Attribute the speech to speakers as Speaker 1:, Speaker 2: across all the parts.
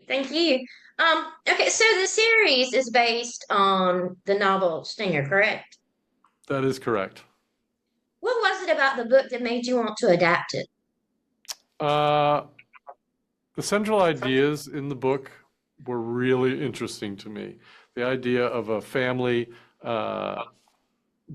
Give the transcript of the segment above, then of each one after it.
Speaker 1: Thank you. Okay, so the series is based on the novel Stinger, correct?
Speaker 2: That is correct.
Speaker 1: What was it about the book that made you want to adapt it?
Speaker 2: Uh, the central ideas in the book were really interesting to me. The idea of a family uh,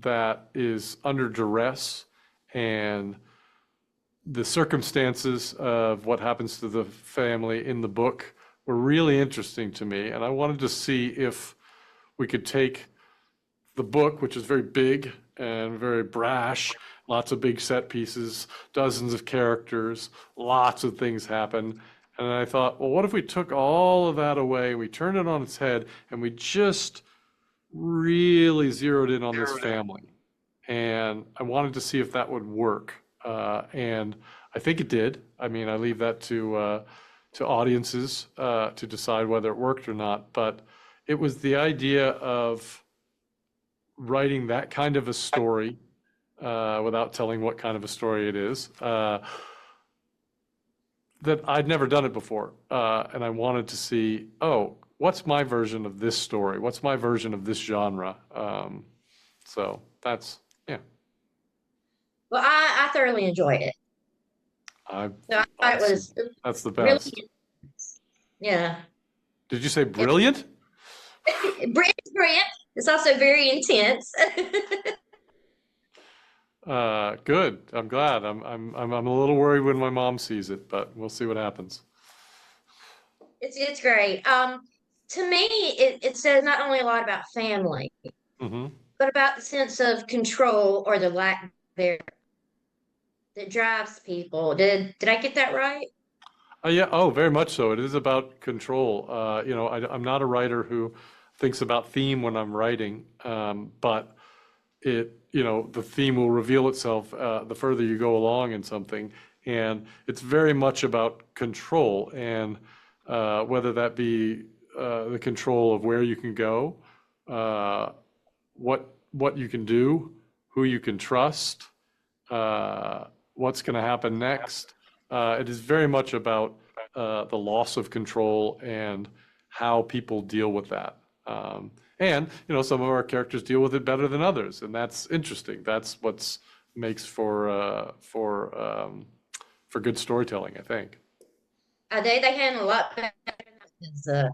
Speaker 2: that is under duress and the circumstances of what happens to the family in the book were really interesting to me. And I wanted to see if we could take the book, which is very big and very brash, lots of big set pieces, dozens of characters, lots of things happen. And I thought, well, what if we took all of that away, we turned it on its head, and we just really zeroed in on this family? And I wanted to see if that would work. And I think it did. I mean, I leave that to audiences to decide whether it worked or not. But it was the idea of writing that kind of a story without telling what kind of a story it is. That I'd never done it before. And I wanted to see, oh, what's my version of this story? What's my version of this genre? So that's, yeah,
Speaker 1: Well, I thoroughly enjoyed it.
Speaker 2: I,
Speaker 1: So I thought it
Speaker 2: awesome.
Speaker 1: was
Speaker 2: That's the
Speaker 1: really,
Speaker 2: best.
Speaker 1: yeah.
Speaker 2: Did you say
Speaker 1: It,
Speaker 2: brilliant?
Speaker 1: it's brilliant. It's also very intense.
Speaker 2: Good. I'm glad. I'm a little worried when my mom sees it, but we'll see what happens.
Speaker 1: It's great. To me, it says not only a lot about family,
Speaker 2: Hmm.
Speaker 1: but about the sense of control or the lack there that drives people. Did I get that right?
Speaker 2: Yeah. Oh, very much so. It is about control. I'm not a writer who thinks about theme when I'm writing, but the theme will reveal itself the further you go along in something, and it's very much about control, and whether that be the control of where you can go, uh, what you can do, who you can trust, what's going to happen next. It is very much about the loss of control and how people deal with that. And some of our characters deal with it better than others, and that's interesting. That's what's makes for good storytelling, I think.
Speaker 1: They handle a lot better. 'Cause,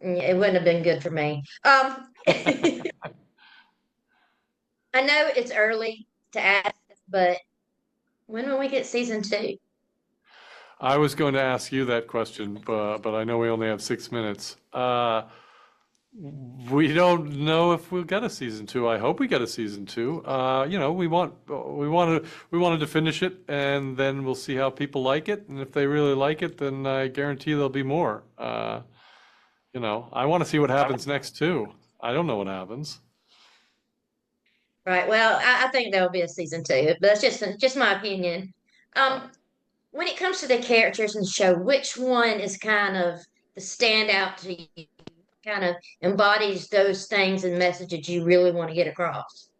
Speaker 1: it wouldn't have been good for me. I know it's early to ask, but when will we get season two?
Speaker 2: I was going to ask you that question, but I know we only have 6 minutes. We don't know if we'll get a season two. I hope we get a season two. We wanted to finish it, and then we'll see how people like it. And if they really like it, then I guarantee there'll be more. I want to see what happens next too. I don't know what happens.
Speaker 1: Right. Well, I think there will be a season two, but that's just my opinion.
Speaker 2: Uh,
Speaker 1: Um, when it comes to the characters in the show, which one is kind of the standout to you? Kind of embodies those things and messages you really want to get across.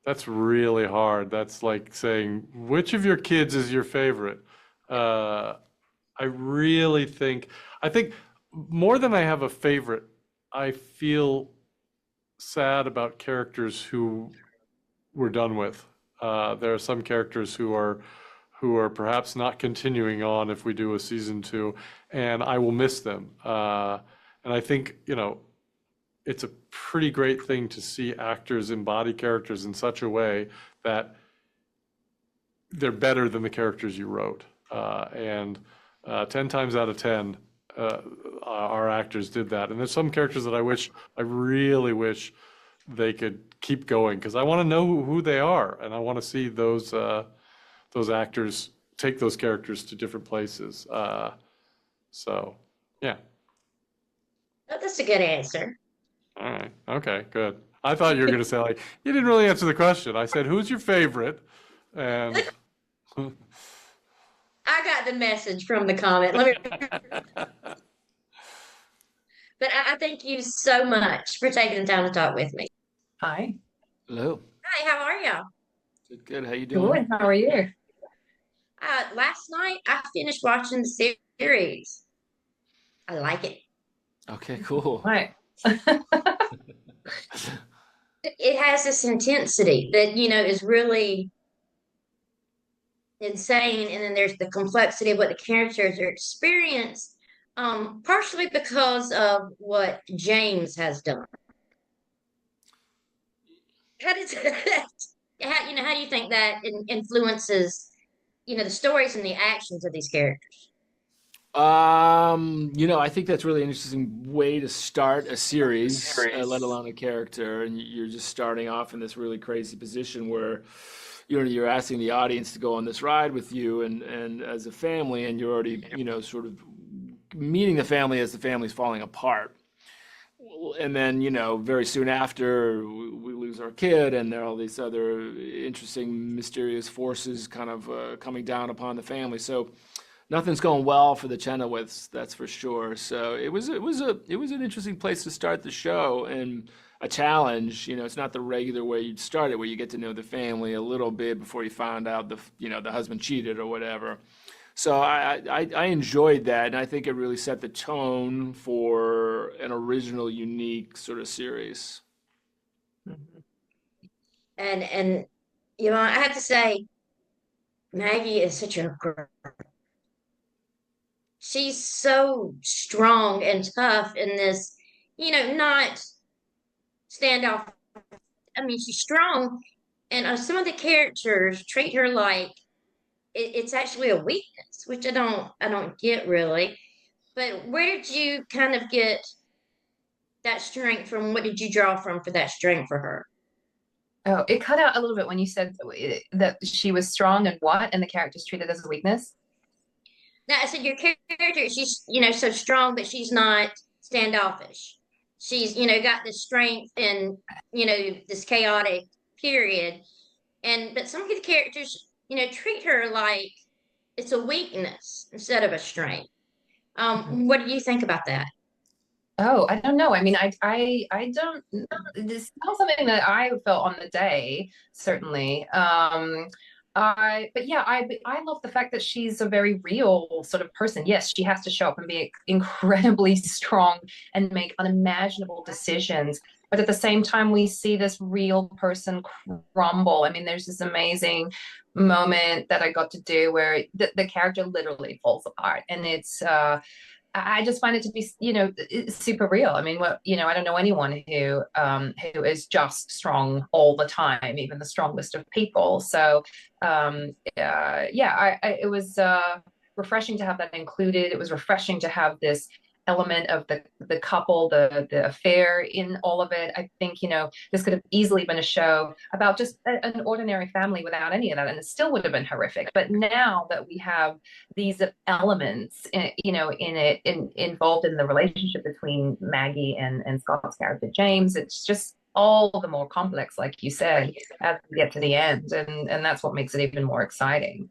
Speaker 2: that's really hard. That's like saying, which of your kids is your favorite? Uh, I really I think more than I have a favorite, I feel sad about characters who we're done with. There are some characters who are perhaps not continuing on if we do a season two, and I will miss them. And I think, it's a pretty great thing to see actors embody characters in such a way that they're better than the characters you wrote. And 10 times out of 10, our actors did that. And there's some characters that I really wish they could keep going because I want to know who they are, and I want to see those actors take those characters to different places. So, yeah.
Speaker 1: Oh, that's a good answer.
Speaker 2: All right. Okay, good. I thought you were going to say, like, you didn't really answer the question. I said, who's your favorite? And
Speaker 1: I got the message from the comment. But I thank you so much for taking the time to talk with me.
Speaker 3: Hi.
Speaker 4: Hello.
Speaker 1: Hi, how are y'all?
Speaker 4: Good, good. How you doing?
Speaker 3: Good. How are you?
Speaker 1: Last night I finished watching the series. I like it.
Speaker 4: Okay, cool.
Speaker 3: Right.
Speaker 1: It has this intensity that, is really insane. And then there's the complexity of what the characters are experiencing, partially because of what James has done. How does how do you think that influences, the stories and the actions of these characters?
Speaker 4: I think that's really an interesting way to start a series, let alone a character. And you're just starting off in this really crazy position where, you're asking the audience to go on this ride with you and as a family, and you're already, sort of meeting the family as the family's falling apart. And then, very soon after, we lose our kid, and there are all these other interesting, mysterious forces kind of coming down upon the family. So nothing's going well for the Chenoweths, that's for sure. So it was an interesting place to start the show, and a challenge. It's not the regular way you'd start it, where you get to know the family a little bit before you found out the husband cheated or whatever. So I enjoyed that, and I think it really set the tone for an original, unique sort of series.
Speaker 1: And I have to say, Maggie is such a girl. She's so strong and tough in this, not standoff. I mean, she's strong, and some of the characters treat her like it's actually a weakness, which I don't get really. But where did you kind of get that strength from? What did you draw from for that strength for her?
Speaker 3: Oh, it cut out a little bit when you said that she was strong and what, and the character's treated as a weakness.
Speaker 1: Now, I said your character, she's, so strong, but she's not standoffish. She's, got this strength in, this chaotic period. But some of the characters, treat her like it's a weakness instead of a strength. What do you think about that?
Speaker 3: Oh, I don't know. I mean, I don't. This is not something that I felt on the day, certainly. But yeah, I love the fact that she's a very real sort of person. Yes, she has to show up and be incredibly strong and make unimaginable decisions. But at the same time, we see this real person crumble. I mean, there's this amazing moment that I got to do where the character literally falls apart, and I just find it to be, super real. I mean, I don't know anyone who is just strong all the time, even the strongest of people. So, it was refreshing to have that included. It was refreshing to have this element of the couple, the affair in all of it. I think, this could have easily been a show about just an ordinary family without any of that, and it still would have been horrific. But now that we have these elements, involved in the relationship between Maggie and Scott's character James, it's just all the more complex, like you said, as we get to the end, and that's what makes it even more exciting.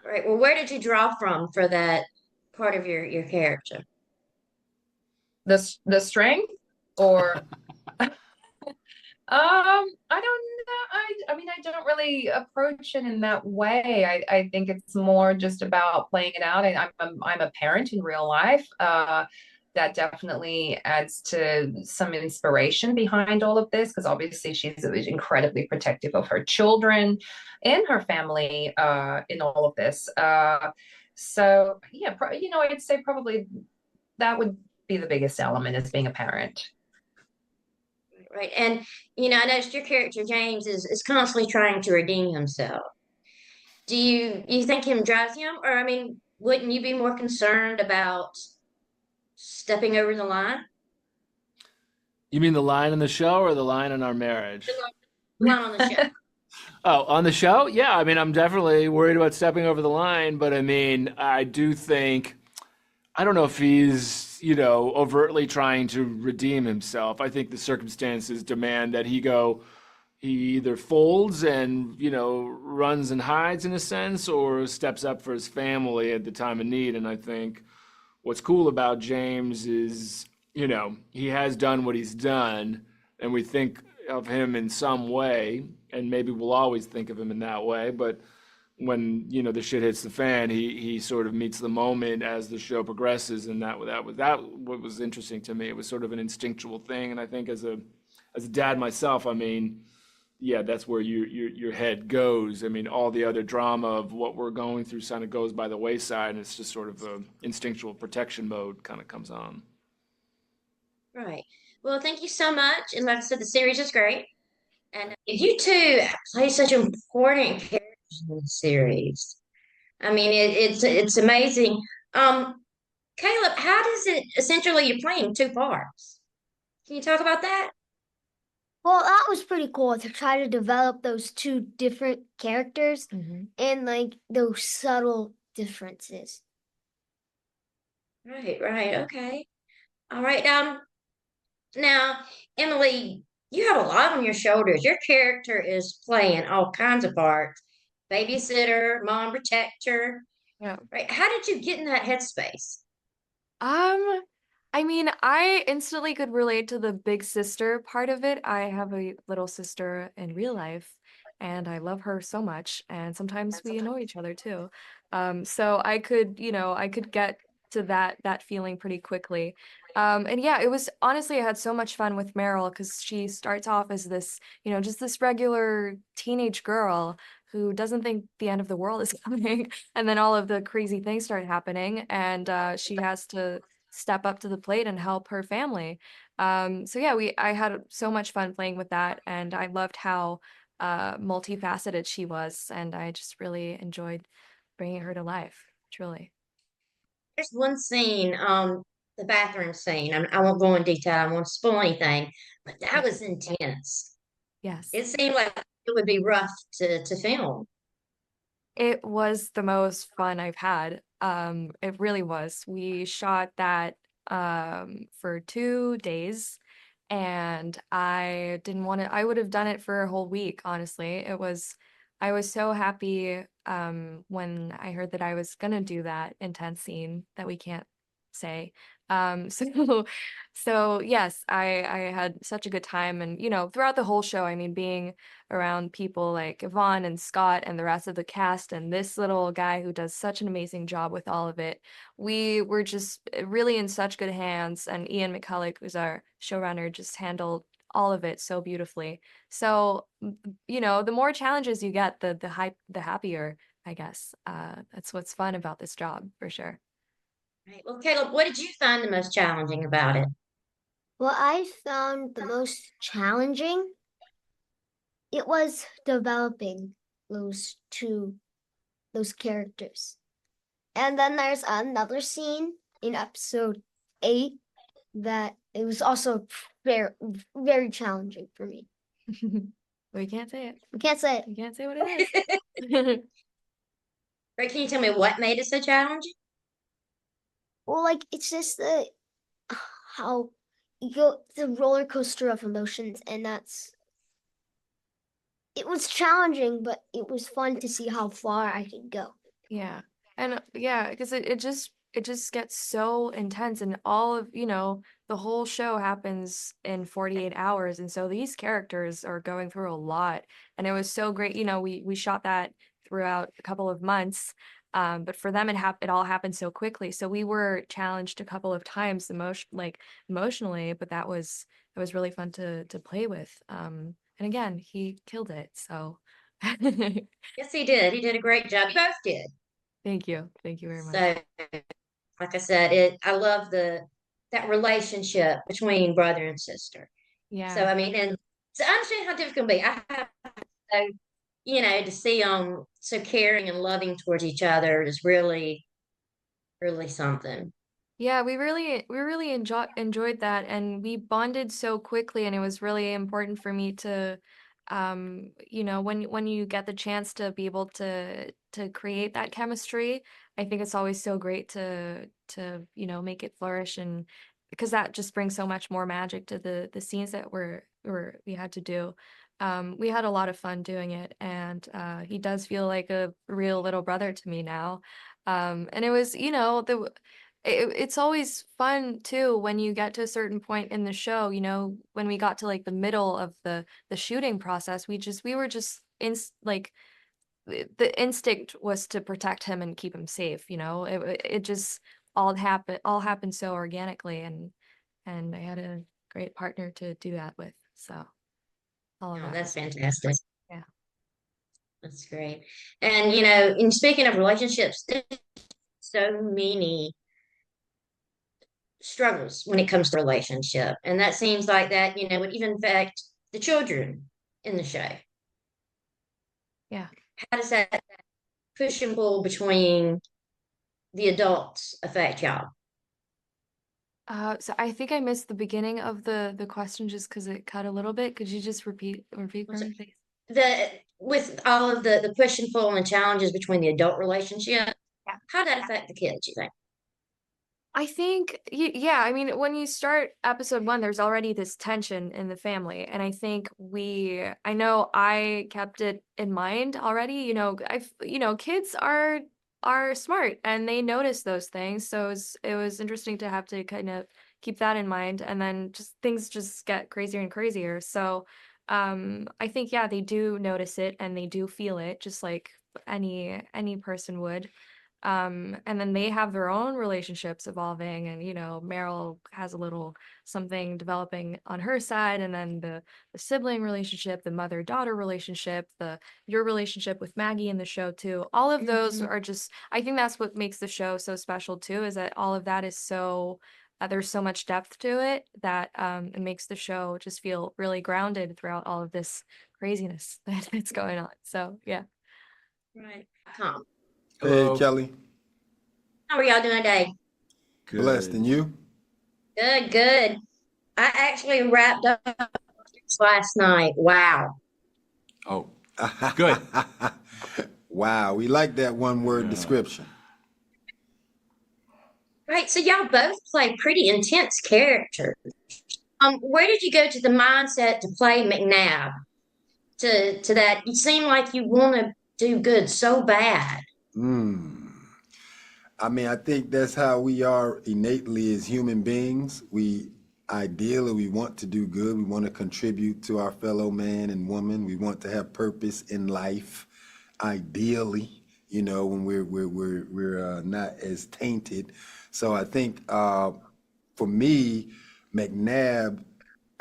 Speaker 1: Right. Well, where did you draw from for that part of your character?
Speaker 3: The strength, or I don't know. I mean, I don't really approach it in that way. I think it's more just about playing it out. I'm a parent in real life. That definitely adds to some inspiration behind all of this, because obviously she's incredibly protective of her children and her family in all of this. So yeah, I'd say probably that would be the biggest element, is being a parent.
Speaker 1: Right. And, I noticed your character, James, is constantly trying to redeem himself. Do you think him drives him? Or, I mean, wouldn't you be more concerned about stepping over the line?
Speaker 4: You mean the line in the show or the line in our marriage?
Speaker 1: The line on the show.
Speaker 4: Oh, on the show? Yeah, I mean, I'm definitely worried about stepping over the line, but I mean, I do think, I don't know if he's, overtly trying to redeem himself. I think the circumstances demand that he either folds and, runs and hides in a sense, or steps up for his family at the time of need. And I think what's cool about James is, he has done what he's done, and we think of him in some way, and maybe we'll always think of him in that way, but when the shit hits the fan, he sort of meets the moment as the show progresses, and that what was interesting to me. It was sort of an instinctual thing, and I think as a dad myself, I mean, yeah, that's where your head goes. I mean, all the other drama of what we're going through kind of goes by the wayside, and it's just sort of a instinctual protection mode kind of comes on.
Speaker 1: Right. Well, thank you so much. And like I said, the series is great. And you two play such important characters in the series. I mean, it's amazing. Caleb, how does it essentially you're playing two parts? Can you talk about that?
Speaker 5: Well, that was pretty cool to try to develop those two different characters and like those subtle differences.
Speaker 1: Right. Okay. All right. Now, Emily, you have a lot on your shoulders. Your character is playing all kinds of parts. Babysitter, mom, protector.
Speaker 6: Yeah.
Speaker 1: Right. How did you get in that headspace?
Speaker 6: I mean, I instantly could relate to the big sister part of it. I have a little sister in real life, and I love her so much, and sometimes we annoy each other too. So I could, I could get to that feeling pretty quickly. And yeah, it was honestly, I had so much fun with Meryl because she starts off as this, just this regular teenage girl who doesn't think the end of the world is coming, and then all of the crazy things start happening, and she has to step up to the plate and help her family. So yeah, I had so much fun playing with that, and I loved how multifaceted she was, and I just really enjoyed bringing her to life, truly.
Speaker 1: There's one scene, the bathroom scene. I won't go in detail. I won't spoil anything, but that was intense.
Speaker 6: Yes.
Speaker 1: It seemed like it would be rough to film.
Speaker 6: It was the most fun I've had. It really was. We shot that for 2 days, and I didn't want to, I would have done it for a whole week, honestly. I was so happy when I heard that I was gonna do that intense scene that we can't say. So yes, I had such a good time, and throughout the whole show, I mean, being around people like Yvonne and Scott and the rest of the cast and this little guy who does such an amazing job with all of it. We were just really in such good hands, and Ian McCulloch, who's our showrunner, just handled all of it so beautifully. So, the more challenges you get, the happier, I guess. That's what's fun about this job, for sure.
Speaker 1: Right. Well, Caleb, what did you find the most challenging about it?
Speaker 5: What I found the most challenging, it was developing those characters. And then there's another scene in episode 8 that it was also very, very challenging for me.
Speaker 6: We can't say it.
Speaker 5: We can't say it.
Speaker 6: We can't say what it is.
Speaker 1: Right, can you tell me what made it so challenging?
Speaker 5: Well, like it's just how you go the roller coaster of emotions, and it was challenging, but it was fun to see how far I could go.
Speaker 6: Yeah. And yeah, because it just gets so intense, and all of, the whole show happens in 48 hours, and so these characters are going through a lot, and it was so great. We shot that throughout a couple of months. But for them, it all happened so quickly. So we were challenged a couple of times emotionally, but it was really fun to play with. And again, he killed it. So
Speaker 1: Yes, he did. He did a great job. You both did.
Speaker 6: thank you. Thank you very much.
Speaker 1: So, like I said, I love that relationship between brother and sister.
Speaker 6: Yeah.
Speaker 1: So I mean, and to understand how difficult it can be, I have to, to see them so caring and loving towards each other is really, really something.
Speaker 6: Yeah, we really enjoyed that, and we bonded so quickly, and it was really important for me to when you get the chance to be able to create that chemistry, I think it's always so great to make it flourish, and because that just brings so much more magic to the scenes that we had to do. We had a lot of fun doing it, and he does feel like a real little brother to me now. And it was, it's always fun too when you get to a certain point in the show, when we got to like the middle of the shooting process, we were just in like the instinct was to protect him and keep him safe, you know. It just all happened so organically, and I had a great partner to do that with. So all of
Speaker 1: Oh,
Speaker 6: that
Speaker 1: that's
Speaker 6: was,
Speaker 1: fantastic.
Speaker 6: yeah.
Speaker 1: That's great. And you know, in speaking of relationships, there's so many struggles when it comes to relationship. And that seems like that, you know, would even affect the children in the show.
Speaker 6: Yeah.
Speaker 1: How does that push and pull between the adults affect y'all?
Speaker 6: So I think I missed the beginning of the question just because it cut a little bit. Could you just repeat for me, please?
Speaker 1: With all of the push and pull and the challenges between the adult relationship,
Speaker 6: Yeah.
Speaker 1: how did that affect the kids, you think?
Speaker 6: I think, yeah, I mean, when you start episode 1, there's already this tension in the family. And I think I know I kept it in mind already. Kids are smart and they notice those things. So it was interesting to have to kind of keep that in mind. And then things just get crazier and crazier. So I think, yeah, they do notice it and they do feel it just like any person would. And then they have their own relationships evolving, and Meryl has a little something developing on her side, and then the sibling relationship, the mother-daughter relationship, your relationship with Maggie in the show too. All of those are just, I think that's what makes the show so special too, is that all of that is so there's so much depth to it that it makes the show just feel really grounded throughout all of this craziness that's going on. So yeah.
Speaker 1: Right. Tom,
Speaker 7: Hey,
Speaker 4: Hello.
Speaker 7: Kelly.
Speaker 1: how are y'all doing today?
Speaker 7: Blessed, and you?
Speaker 1: Good, good. I actually wrapped up last night. Wow.
Speaker 8: Oh, good.
Speaker 7: Wow, we like that one-word description.
Speaker 1: Right. So y'all both play pretty intense characters. Where did you go to the mindset to play McNabb? To that, you seem like you want to do good so bad.
Speaker 7: I mean, I think that's how we are innately as human beings. Ideally, we want to do good. We want to contribute to our fellow man and woman. We want to have purpose in life. Ideally, when we're not as tainted. So I think for me, McNabb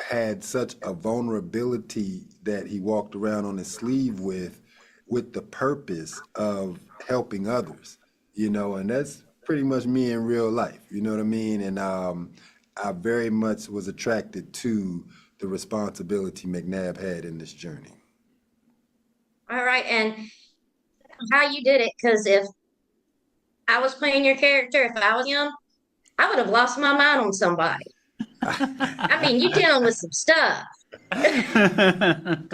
Speaker 7: had such a vulnerability that he walked around on his sleeve with the purpose of helping others, and that's pretty much me in real life, you know what I mean? And I very much was attracted to the responsibility McNabb had in this journey.
Speaker 1: All right. And how you did it, because if I was playing your character, if I was him, I would have lost my mind on somebody. I mean, you're dealing with some stuff.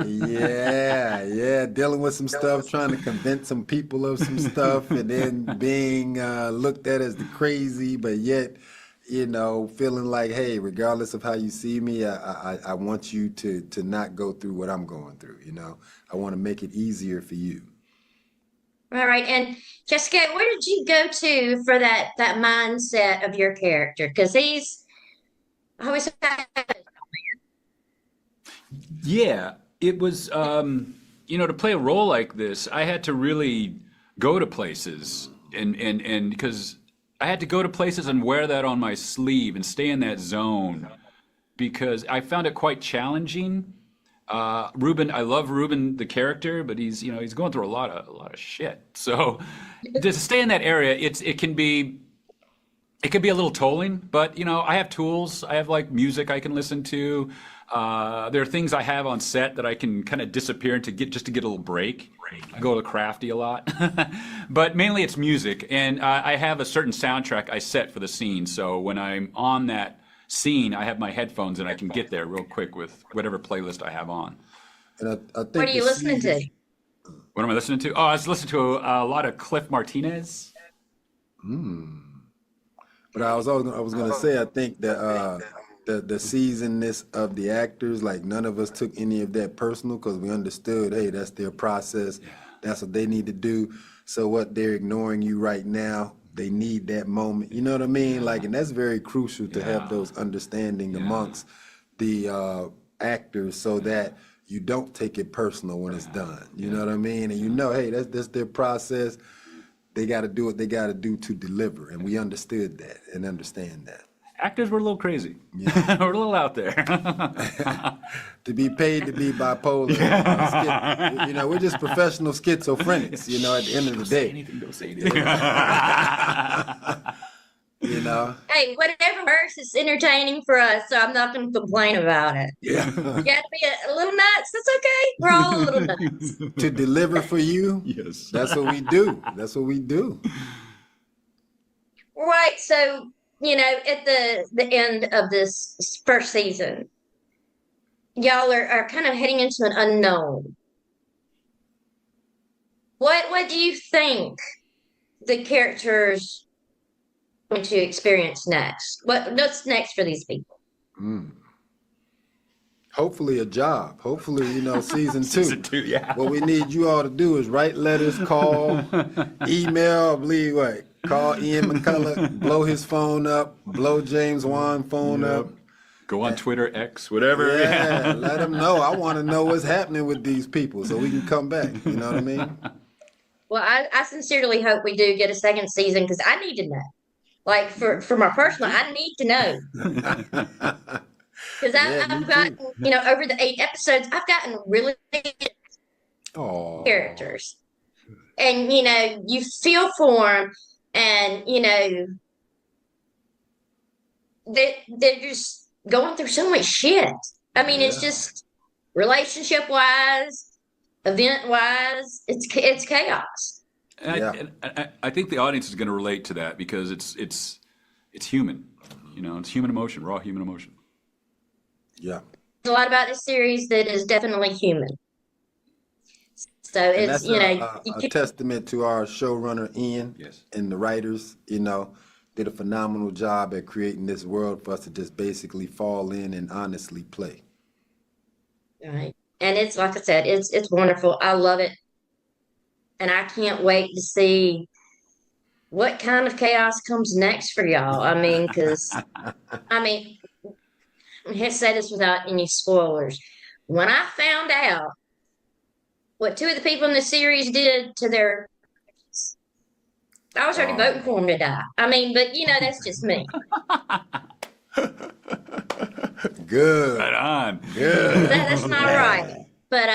Speaker 7: Yeah, dealing with some stuff, trying to convince some people of some stuff, and then being looked at as the crazy, but yet, feeling like, hey, regardless of how you see me, I want you to not go through what I'm going through, I want to make it easier for you.
Speaker 1: All right. And Jessica, where did you go to for that mindset of your character? Because he's always
Speaker 8: Yeah, it was, to play a role like this, I had to really go to places and because I had to go to places and wear that on my sleeve and stay in that zone because I found it quite challenging. Ruben, I love Ruben, the character, but he's going through a lot of shit. So to stay in that area, it can be a little tolling, but I have tools. I have like music I can listen to. There are things I have on set that I can kind of disappear to get a little break. I go to Crafty a lot, but mainly it's music, and I have a certain soundtrack I set for the scene. So when I'm on that scene, I have my headphones and I can get there real quick with whatever playlist I have on.
Speaker 7: And I think
Speaker 1: What are you listening to?
Speaker 8: What am I listening to? Oh, I was listening to a lot of Cliff Martinez.
Speaker 7: But I was going to say, I think that the seasonedness of the actors, like none of us took any of that personal because we understood, hey, that's their process. That's what they need to do. So what they're ignoring you right now, they need that moment. You know what I mean? Like, and that's very crucial to have those understanding amongst the actors so that you don't take it personal when it's done. You know what I mean? And you know, hey, that's their process. They got to do what they got to do to deliver, and we understood that and understand that.
Speaker 8: Actors were a little crazy. Yeah. We're a little out there.
Speaker 7: To be paid to be bipolar, you know, we're just professional schizophrenics. You know, at the end of the day,
Speaker 8: Don't say anything.
Speaker 7: you know.
Speaker 1: Hey, whatever works, it's entertaining for us, so I'm not going to complain about it.
Speaker 7: Yeah.
Speaker 1: You got to be a little nuts. That's okay. We're all a little nuts.
Speaker 7: To deliver for you,
Speaker 8: Yes.
Speaker 7: that's what we do. That's what we do.
Speaker 1: Right. So, you know, at the end of this first season, y'all are kind of heading into an unknown. What do you think the characters are going to experience next? What's next for these people?
Speaker 7: Hopefully a job. Hopefully, you know, season two.
Speaker 8: Season 2, yeah.
Speaker 7: What we need you all to do is write letters, call, email, I believe what? Call Ian McCulloch, blow his phone up, blow James Wan phone up.
Speaker 8: Go on Twitter, X, whatever.
Speaker 7: Yeah, let them know. I want to know what's happening with these people so we can come back. You know what I mean?
Speaker 1: Well, I sincerely hope we do get a second season because I need to know. Like for my personal, I need to know. Because I've gotten, you know, over the 8 episodes, I've gotten really characters. And, you know, you feel for them and, you know, they're just going through so much shit. I mean, it's just relationship wise, event wise, it's chaos.
Speaker 8: And I think the audience is going to relate to that because it's human. You know, it's human emotion, raw human emotion.
Speaker 7: Yeah.
Speaker 1: There's a lot about this series that is definitely human. So
Speaker 7: And
Speaker 1: it's,
Speaker 7: that's
Speaker 1: you know,
Speaker 7: a testament to our showrunner, Ian,
Speaker 8: Yes.
Speaker 7: and the writers, you know, did a phenomenal job at creating this world for us to just basically fall in and honestly play.
Speaker 1: right. And it's like I said, it's wonderful. I love it. And I can't wait to see what kind of chaos comes next for y'all. I mean, because I mean, I have to say this without any spoilers. When I found out what 2 of the people in the series did to their, I was already voting for them to die. I mean, but you know, that's just me.
Speaker 7: Good.
Speaker 8: Right on.
Speaker 7: Good.
Speaker 1: That's not right. But